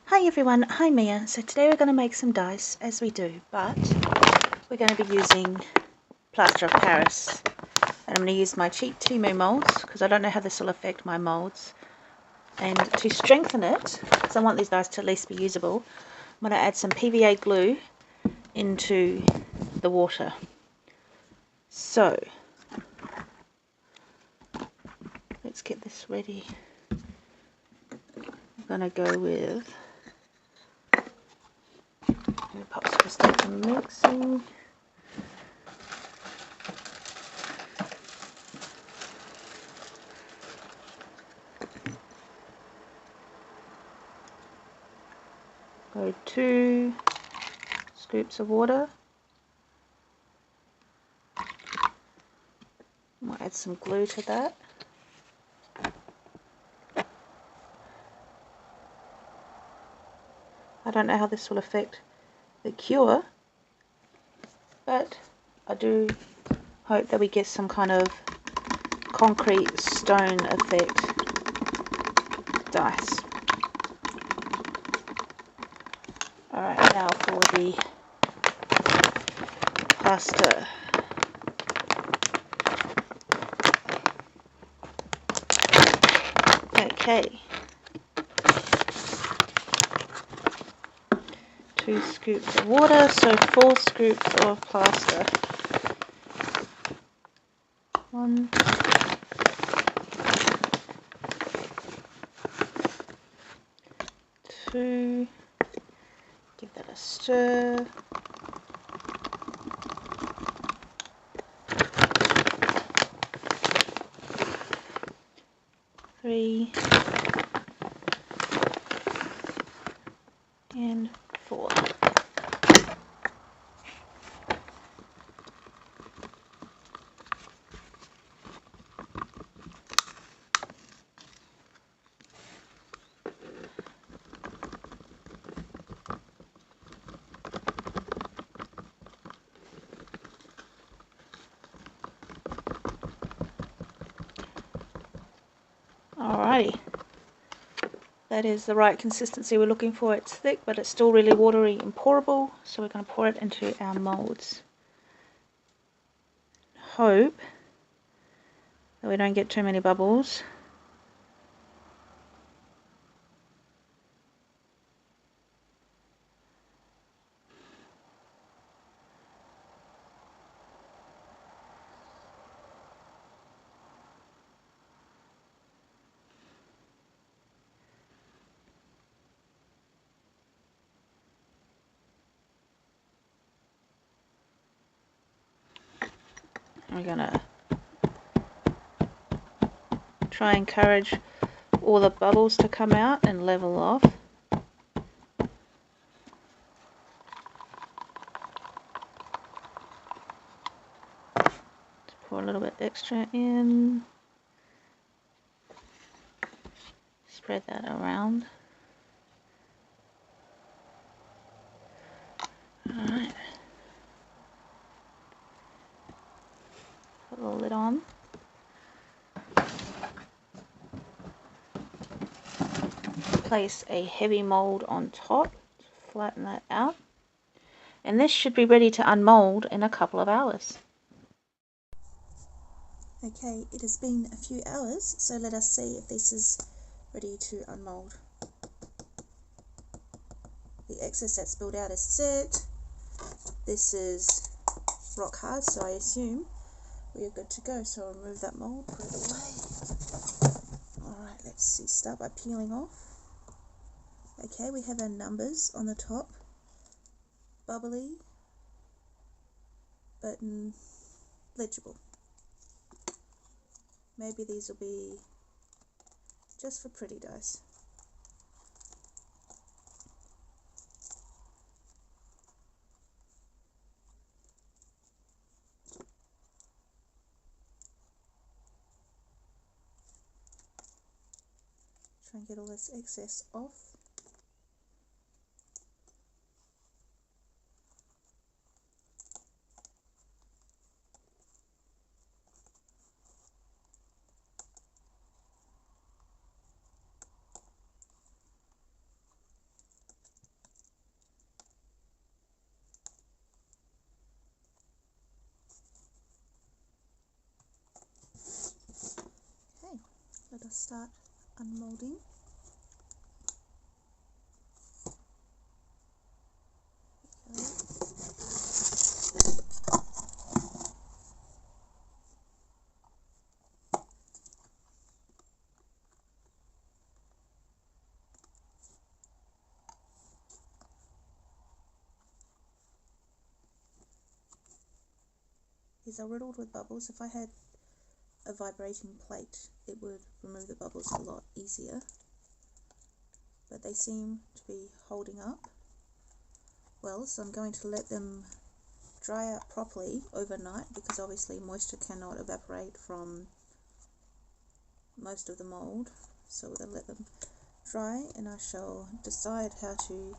Hi everyone, hi Mia. So today we're going to make some dice, as we do, but we're going to be using plaster of Paris. And I'm going to use my cheap Temu molds, because I don't know how this will affect my molds. And to strengthen it, because I want these dice to at least be usable, I'm going to add some PVA glue into the water. So, let's get this ready. I'm going to go with the popsicle stick and mixing. Go 2 scoops of water. Might add some glue to that. I don't know how this will affect the cure, but I do hope that we get some kind of concrete stone effect dice. Alright, now for the plaster. Okay. 2 scoops of water, so 4 scoops of plaster. 1, 2, give that a stir. 3 and 4. Alrighty, that is the right consistency we're looking for. It's thick, but it's still really watery and pourable, so we're going to pour it into our molds. Hope that we don't get too many bubbles. We're going to try and encourage all the bubbles to come out and level off. Let's pour a little bit extra in. Spread that around. Alright. Put the lid on. Place a heavy mold on top. Flatten that out. And this should be ready to unmold in a couple of hours. Okay, it has been a few hours, so let us see if this is ready to unmold. The excess that spilled out is set. This is rock hard, so I assume we are good to go. So I'll remove that mold, put it away. Alright, let's see, start by peeling off. Okay, we have our numbers on the top. Bubbly, but legible. Maybe these will be just for pretty dice. Try and get all this excess off. start unmolding. These are riddled with bubbles. If I had a vibrating plate, it would remove the bubbles a lot easier, but they seem to be holding up well, so I'm going to let them dry out properly overnight, because obviously moisture cannot evaporate from most of the mold. So we're going to let them dry, and I shall decide how to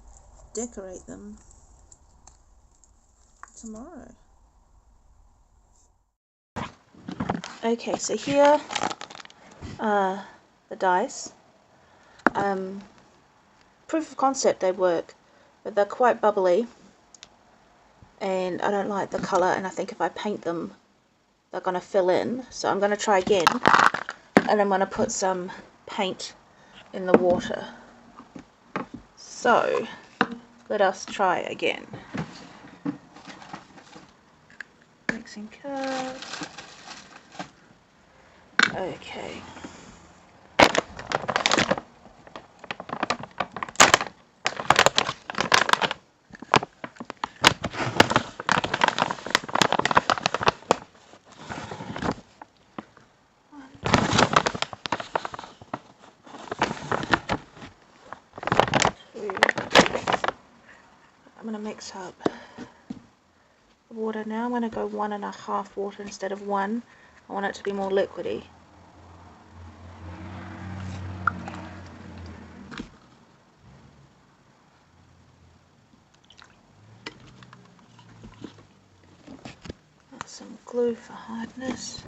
decorate them tomorrow. Okay, so here are the dice. Proof of concept, they work, but they're quite bubbly, and I don't like the colour, and I think if I paint them they're going to fill in. So I'm going to try again, and I'm going to put some paint in the water. So let us try again. Mixing curves. Okay. I'm going to mix up the water now. I'm going to go 1.5 water instead of 1. I want it to be more liquidy. That's some glue for hardness.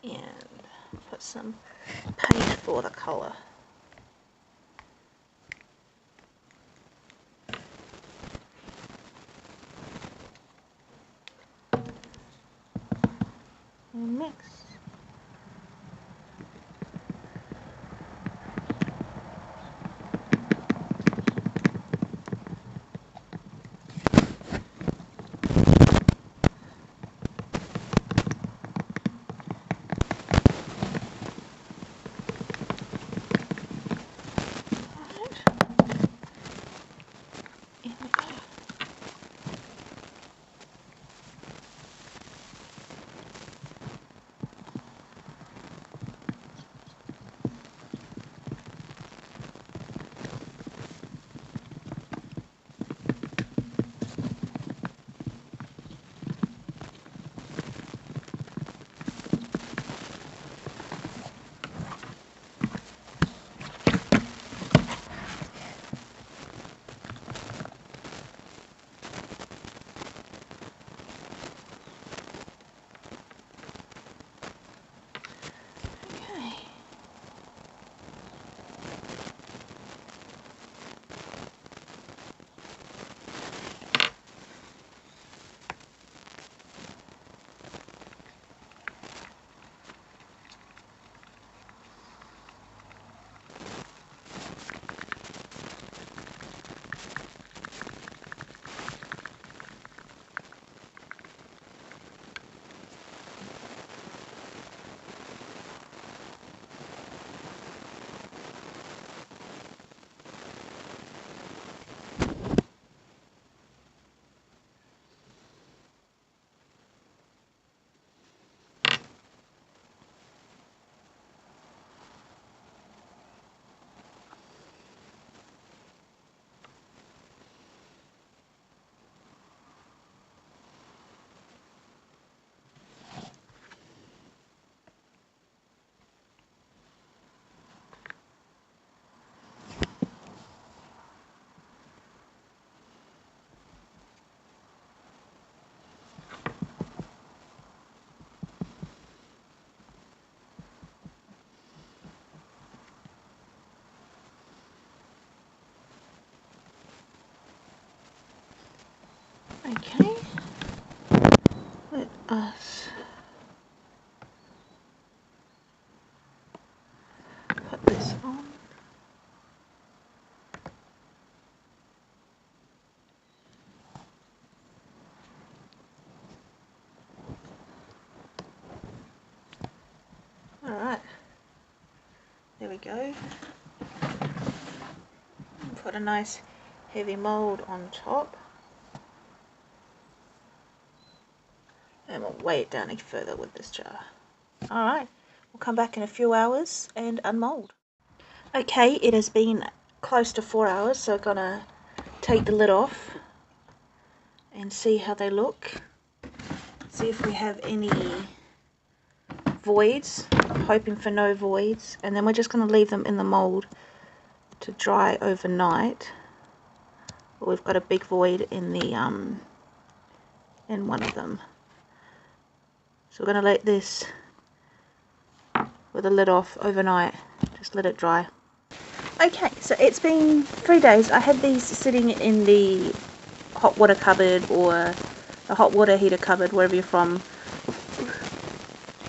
And put some paint for the colour. And mix. Okay, let us put this on. Alright, there we go. Put a nice heavy mould on top. And we'll weigh it down any further with this jar. Alright, we'll come back in a few hours and unmould. Okay, it has been close to 4 hours, so I'm gonna take the lid off and see how they look. See if we have any voids. I'm hoping for no voids. And then we're just gonna leave them in the mould to dry overnight. We've got a big void in the in one of them. So we're going to let this with the lid off overnight, just let it dry. Okay, so it's been 3 days. I had these sitting in the hot water cupboard or the hot water heater cupboard, wherever you're from,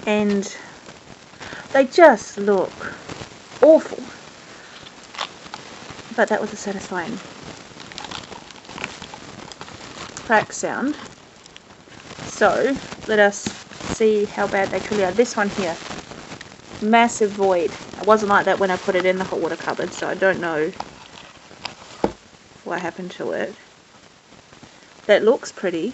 and they just look awful, but that was a satisfying crack sound. So let us see how bad they truly are. This one here, massive void. It wasn't like that when I put it in the hot water cupboard, so I don't know what happened to it. That looks pretty,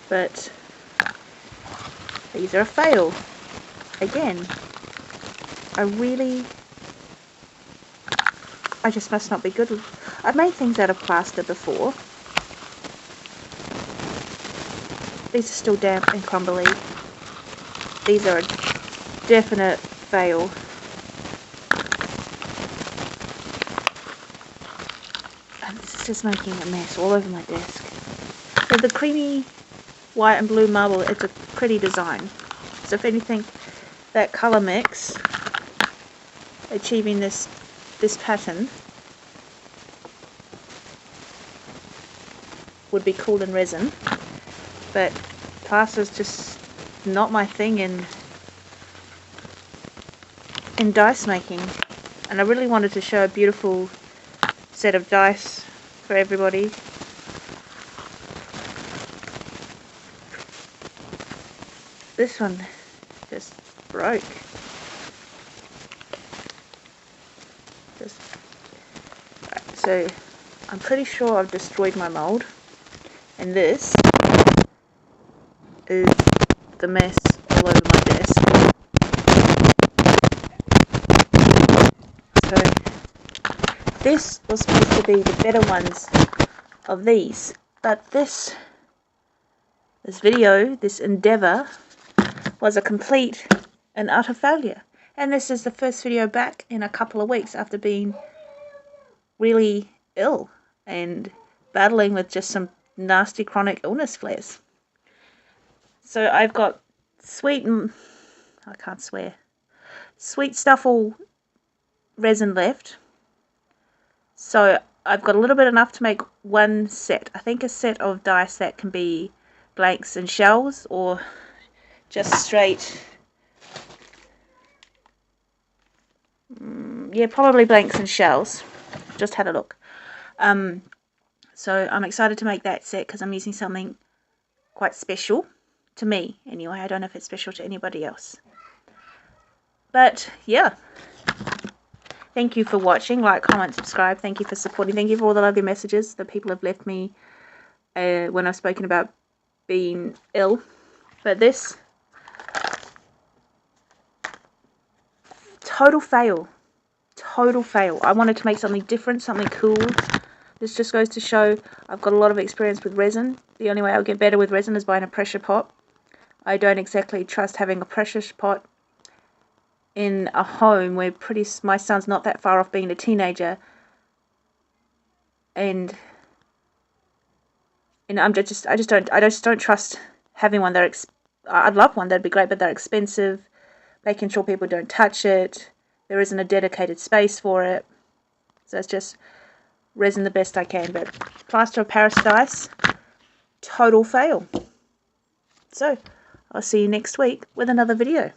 but these are a fail. Again, I just must not be good. I've made things out of plaster before. These are still damp and crumbly. These are a definite fail. And this is just making a mess all over my desk. So the creamy white and blue marble, it's a pretty design. So if anything, that colour mix, achieving this pattern, would be cool in resin, but plaster's just not my thing in dice making. And I really wanted to show a beautiful set of dice for everybody. This one just broke. Right, so I'm pretty sure I've destroyed my mould. And this is the mess all over my desk. So this was supposed to be the better ones of these, but this video, this endeavour, was a complete and utter failure. And this is the first video back in a couple of weeks after being really ill and battling with just some nasty chronic illness flares. So I've got sweet Stuffle resin left. So I've got a little bit enough to make one set. I think a set of dice that can be blanks and shells, or just straight, yeah, probably blanks and shells. Just had a look. So I'm excited to make that set because I'm using something quite special to me anyway. I don't know if it's special to anybody else. But yeah, thank you for watching. Like, comment, subscribe. Thank you for supporting. Thank you for all the lovely messages that people have left me when I've spoken about being ill. But this, total fail. Total fail. I wanted to make something different, something cool. This just goes to show I've got a lot of experience with resin. The only way I'll get better with resin is buying a pressure pot. I don't exactly trust having a pressure pot in a home where my son's not that far off being a teenager, and I just don't trust having one. I'd love one, that'd be great, but they're expensive. Making sure people don't touch it. There isn't a dedicated space for it. So it's just resin the best I can, but plaster of Paris dice, total fail. So, I'll see you next week with another video.